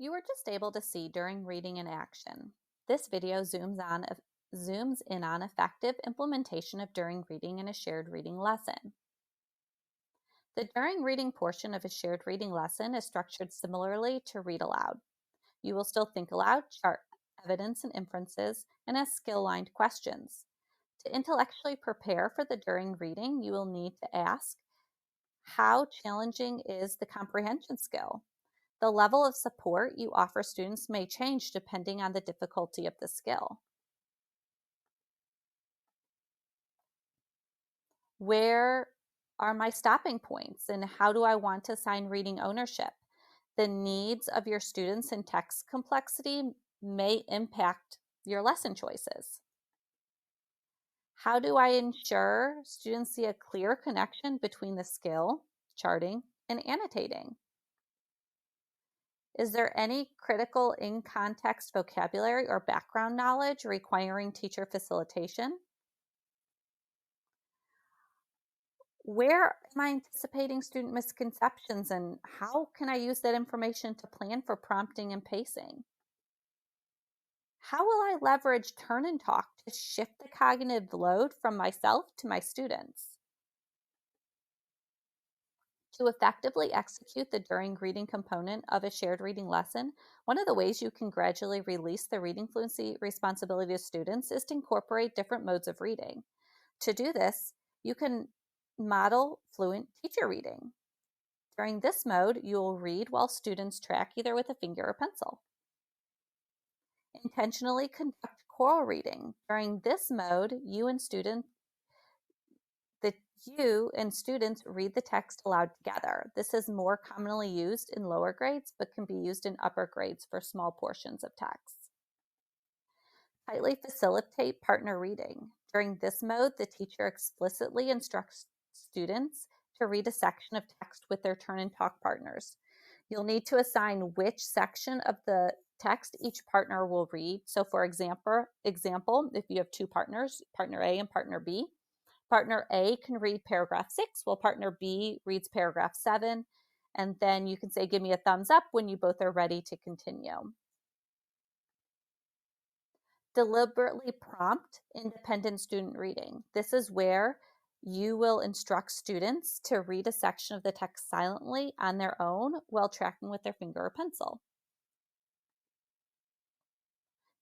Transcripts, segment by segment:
You were just able to see during reading in action. This video zooms in on effective implementation of during reading in a shared reading lesson. The during reading portion of a shared reading lesson is structured similarly to read aloud. You will still think aloud, chart evidence and inferences, and ask skill-aligned questions. To intellectually prepare for the during reading, you will need to ask, how challenging is the comprehension skill? The level of support you offer students may change depending on the difficulty of the skill. Where are my stopping points and how do I want to assign reading ownership? The needs of your students and text complexity may impact your lesson choices. How do I ensure students see a clear connection between the skill, charting, and annotating? Is there any critical in-context vocabulary or background knowledge requiring teacher facilitation? Where am I anticipating student misconceptions and how can I use that information to plan for prompting and pacing? How will I leverage turn and talk to shift the cognitive load from myself to my students? To effectively execute the during reading component of a shared reading lesson, one of the ways you can gradually release the reading fluency responsibility to students is to incorporate different modes of reading. To do this, you can model fluent teacher reading. During this mode, you will read while students track either with a finger or pencil. Intentionally conduct choral reading. During this mode, you and students read the text aloud together. This is more commonly used in lower grades, but can be used in upper grades for small portions of text. Tightly facilitate partner reading. During this mode, the teacher explicitly instructs students to read a section of text with their turn and talk partners. You'll need to assign which section of the text each partner will read. So for example, if you have two partners, partner A and partner B, partner A can read paragraph 6 while partner B reads paragraph 7. And then you can say, give me a thumbs up when you both are ready to continue. Deliberately prompt independent student reading. This is where you will instruct students to read a section of the text silently on their own while tracking with their finger or pencil.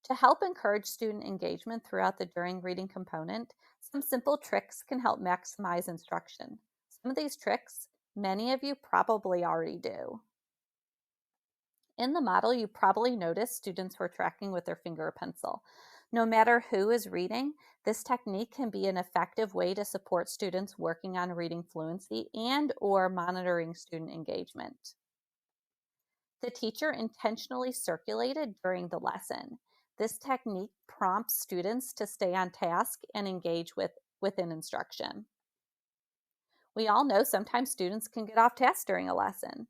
To help encourage student engagement throughout the during reading component, some simple tricks can help maximize instruction. Some of these tricks, many of you probably already do. In the model, you probably noticed students were tracking with their finger or pencil. No matter who is reading, this technique can be an effective way to support students working on reading fluency and/or monitoring student engagement. The teacher intentionally circulated during the lesson. This technique prompts students to stay on task and engage within instruction. We all know sometimes students can get off task during a lesson.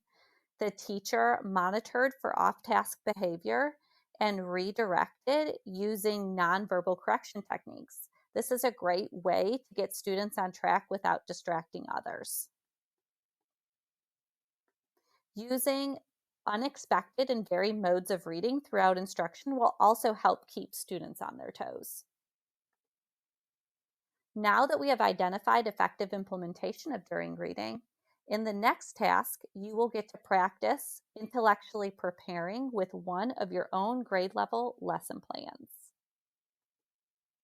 The teacher monitored for off-task behavior and redirected using nonverbal correction techniques. This is a great way to get students on track without distracting others. Using unexpected and varied modes of reading throughout instruction will also help keep students on their toes. Now that we have identified effective implementation of during reading, in the next task, you will get to practice intellectually preparing with one of your own grade level lesson plans.